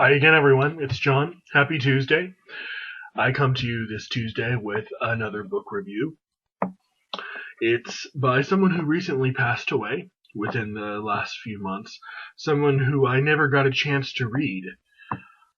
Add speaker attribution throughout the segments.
Speaker 1: Hi again, everyone. It's John. Happy Tuesday. I come to you this Tuesday with another book review. It's by someone who recently passed away within the last few months, someone who I never got a chance to read.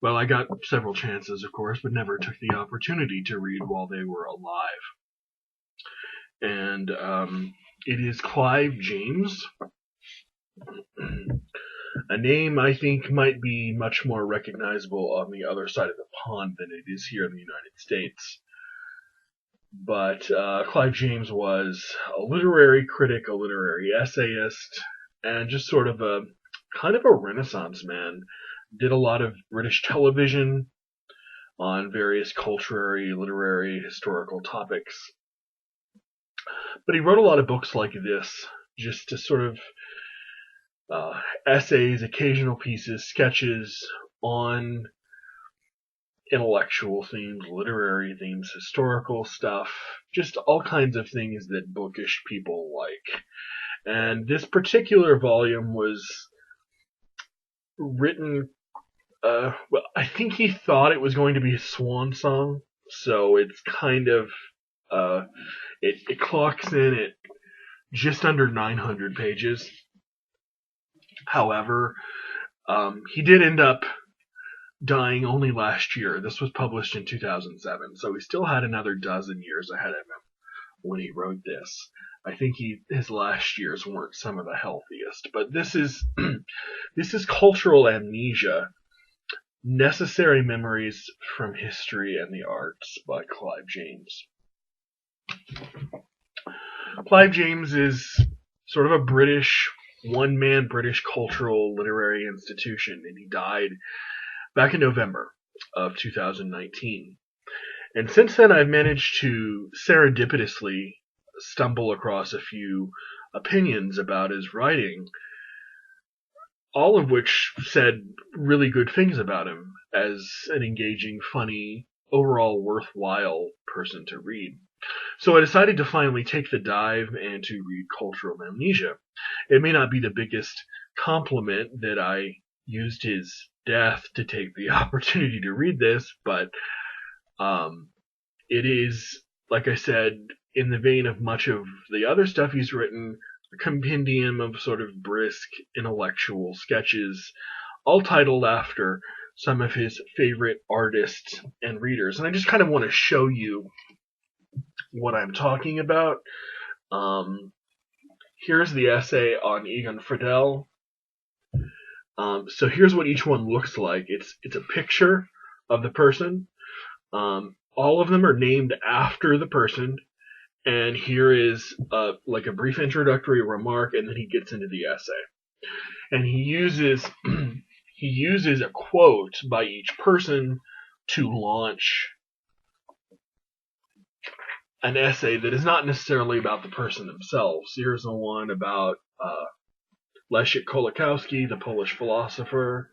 Speaker 1: Well, I got several chances, of course, but never took the opportunity to read while they were alive. And it is Clive James. A name I think might be much more recognizable on the other side of the pond than it is here in the United States. But Clive James was a literary critic, a literary essayist, and just sort of a kind of a Renaissance man. Did a lot of British television on various culturally, literary, historical topics. But he wrote a lot of books like this, just to sort of essays, occasional pieces, sketches on intellectual themes, literary themes, historical stuff, just all kinds of things that bookish people like. And this particular volume was written, well, I think he thought it was going to be a swan song, so it's kind of, it clocks in at just under 900 pages. However, he did end up dying only last year. This was published in 2007, so he still had another dozen years ahead of him when he wrote this. I think his last years weren't some of the healthiest, but this is this is Cultural Amnesia: Necessary Memories from History and the Arts by Clive James. Clive James is sort of a British, one-man British cultural literary institution, and he died back in November of 2019. And since then, I've managed to serendipitously stumble across a few opinions about his writing, all of which said really good things about him as an engaging, funny, overall worthwhile person to read. So I decided to finally take the dive and to read Cultural Amnesia. It may not be the biggest compliment that I used his death to take the opportunity to read this, but it is, like I said, in the vein of much of the other stuff he's written, a compendium of sort of brisk intellectual sketches, all titled after some of his favorite artists and readers. And I just kind of want to show you what I'm talking about. Here's the essay on Egon Friedel. So here's what each one looks like. It's a picture of the person. All of them are named after the person. And here is like a brief introductory remark, and then he gets into the essay. And he uses a quote by each person to launch an essay that is not necessarily about the person themselves. Here's the one about Leszek Kolakowski, the Polish philosopher.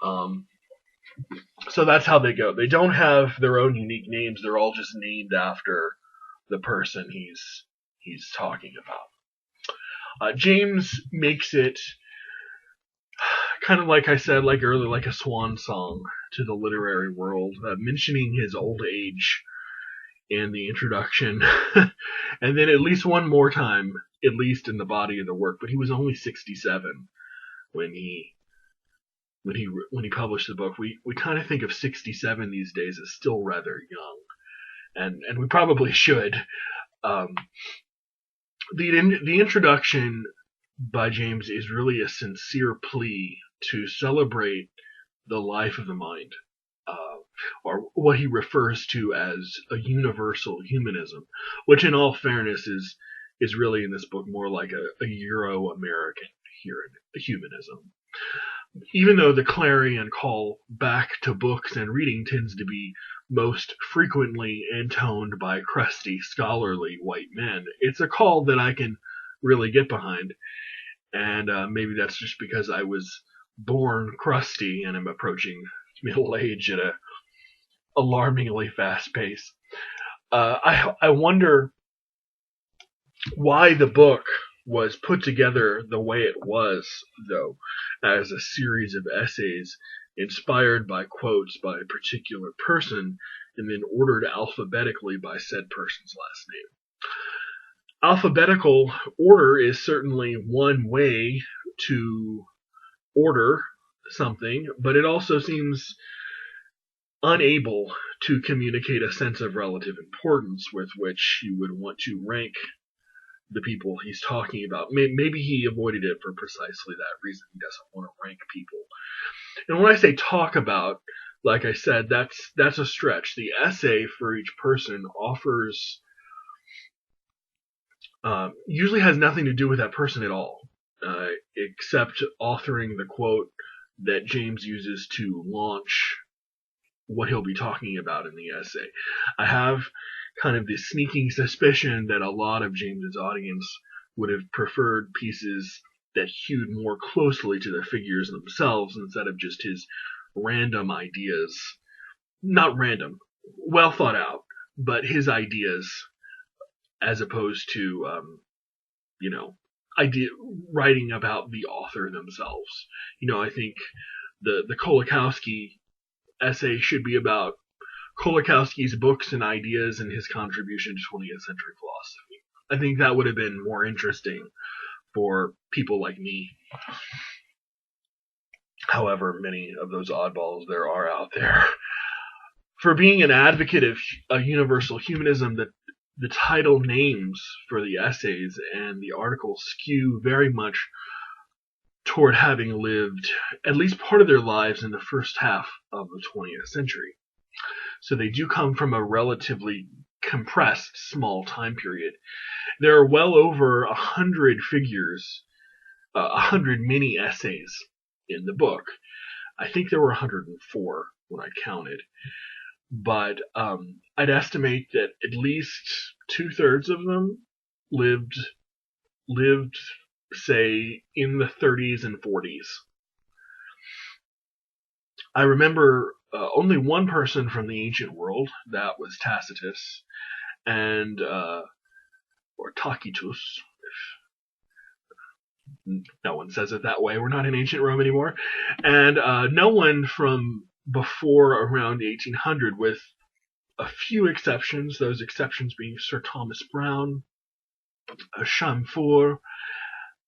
Speaker 1: So that's how they go. They don't have their own unique names. They're all just named after the person he's talking about. James makes it kind of like I said, like earlier, like a swan song to the literary world, mentioning his old age in the introduction, and then at least one more time, at least in the body of the work. But he was only 67 when he published the book. We kind of think of 67 these days as still rather young, and we probably should. The introduction by James is really a sincere plea to celebrate the life of the mind, or what he refers to as a universal humanism, which in all fairness is really in this book more like a Euro-American humanism. Even though the clarion call back to books and reading tends to be most frequently intoned by crusty, scholarly white men, it's a call that I can really get behind. And maybe that's just because I was born crusty and I'm approaching middle age at a alarmingly fast pace. I wonder why the book was put together the way it was, though, as a series of essays inspired by quotes by a particular person, and then ordered alphabetically by said person's last name. Alphabetical order is certainly one way to order something, but it also seems unable to communicate a sense of relative importance with which you would want to rank the people he's talking about. Maybe he avoided it for precisely that reason. He doesn't want to rank people. And when I say talk about, like I said, that's a stretch. The essay for each person offers usually has nothing to do with that person at all, except authoring the quote that James uses to launch what he'll be talking about in the essay. I have kind of this sneaking suspicion that a lot of James's audience would have preferred pieces that hewed more closely to the figures themselves instead of just his random ideas. Not random, well thought out, but his ideas as opposed to, writing about the author themselves. I think the Kolakowski essay should be about Kolakowski's books and ideas and his contribution to 20th century philosophy. I think that would have been more interesting for people like me. However many of those oddballs there are out there. For being an advocate of universal humanism, the title names for the essays and the articles skew very much toward having lived at least part of their lives in the first half of the 20th century. So they do come from a relatively compressed small time period. There are well over 100 figures, 100 mini essays in the book. I think there were 104 when I counted. But I'd estimate that at least 2/3 of them lived, say, in the 30s and 40s. I remember only one person from the ancient world, that was Tacitus, and or Tacitus. No one says it that way. We're not in ancient Rome anymore. And no one from before around 1800, with a few exceptions, those exceptions being Sir Thomas Browne, Chamfort,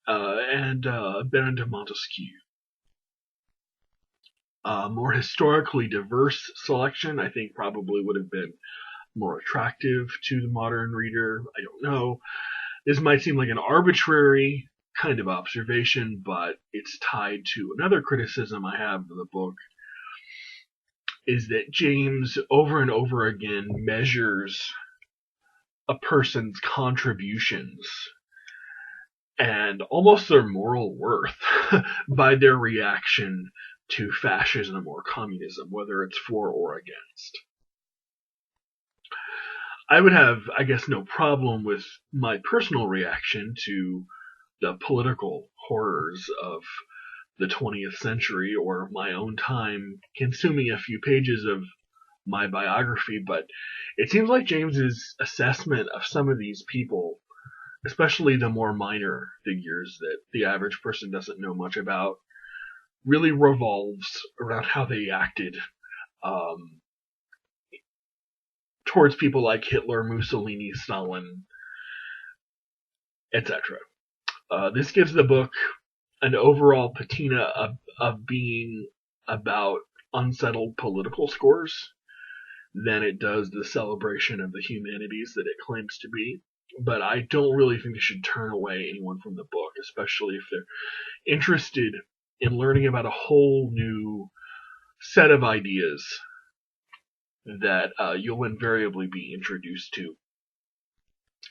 Speaker 1: and Baron de Montesquieu. A more historically diverse selection, I think, probably would have been more attractive to the modern reader. I don't know. This might seem like an arbitrary kind of observation, but it's tied to another criticism I have of the book, is that James over and over again measures a person's contributions and almost their moral worth by their reaction to fascism or communism, whether it's for or against. I would have, I guess, no problem with my personal reaction to the political horrors of the 20th century or my own time consuming a few pages of my biography, but it seems like James's assessment of some of these people, especially the more minor figures that the average person doesn't know much about, really revolves around how they acted towards people like Hitler, Mussolini, Stalin, etc. This gives the book an overall patina of being about unsettled political scores than it does the celebration of the humanities that it claims to be. But I don't really think it should turn away anyone from the book, especially if they're interested in learning about a whole new set of ideas that you'll invariably be introduced to,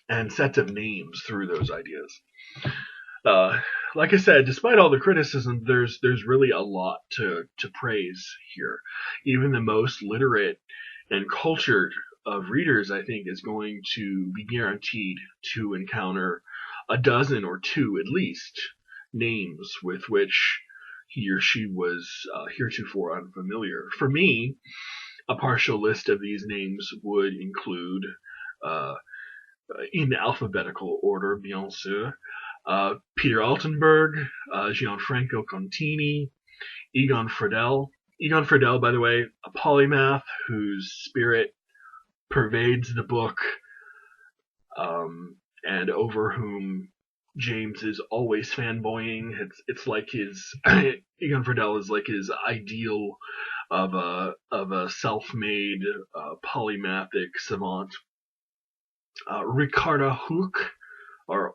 Speaker 1: and sets of names through those ideas. Like I said, despite all the criticism, there's really a lot to praise here. Even the most literate and cultured of readers, I think, is going to be guaranteed to encounter a dozen or two, at least, names with which he or she was heretofore unfamiliar. For me, a partial list of these names would include, in alphabetical order, bien sûr, Peter Altenberg, Gianfranco Contini, Egon Friedel, Egon Friedel, by the way, a polymath whose spirit pervades the book, and over whom James is always fanboying. It's like his Egon Friedel is like his ideal of a self-made polymathic savant. Ricarda Huch, or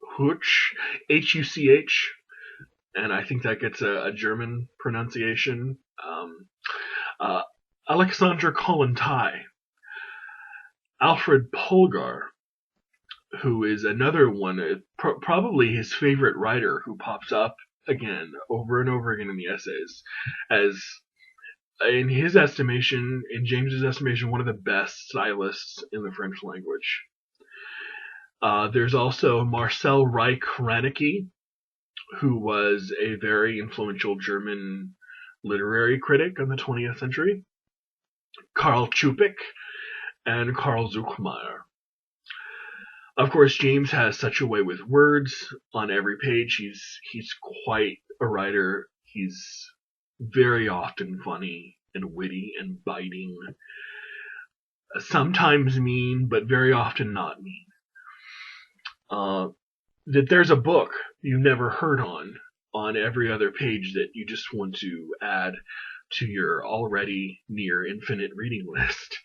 Speaker 1: Huch, Huch, and I think that gets a German pronunciation. Alexandra Kollontai, Alfred Polgar, who is another one, probably his favorite writer, who pops up again over and over again in the essays as, in his estimation, in James's estimation, one of the best stylists in the French language. There's also Marcel Reich-Ranicky, who was a very influential German literary critic in the 20th century. Karl Czupik and Karl Zuckmayer. Of course, James has such a way with words on every page. He's quite a writer. He's very often funny and witty and biting. Sometimes mean, but very often not mean. That there's a book you've never heard on every other page that you just want to add to your already near infinite reading list.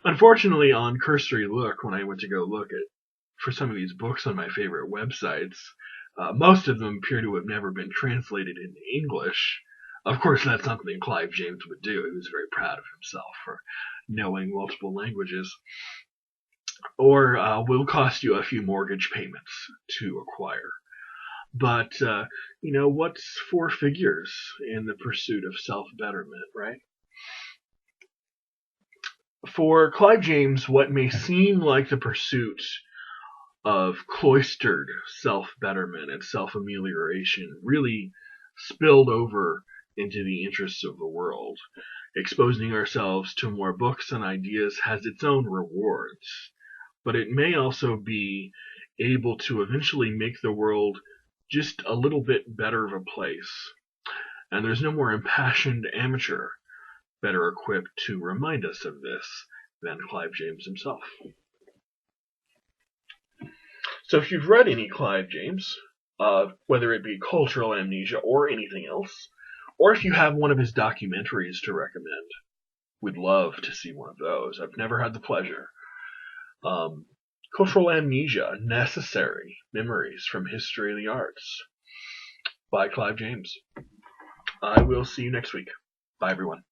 Speaker 1: Unfortunately, on Cursory Look, when I went to go look at for some of these books on my favorite websites, most of them appear to have never been translated into English. Of course, that's something Clive James would do. He was very proud of himself for knowing multiple languages. Or will cost you a few mortgage payments to acquire. But, what's 4 figures in the pursuit of self-betterment, right? For Clive James, what may seem like the pursuit of cloistered self-betterment and self-amelioration really spilled over into the interests of the world. Exposing ourselves to more books and ideas has its own rewards, but it may also be able to eventually make the world just a little bit better of a place. And there's no more impassioned amateur better equipped to remind us of this than Clive James himself. So if you've read any Clive James, whether it be Cultural Amnesia or anything else, or if you have one of his documentaries to recommend, we'd love to see one of those. I've never had the pleasure. Cultural Amnesia, Necessary Memories from History of the Arts by Clive James. I will see you next week. Bye, everyone.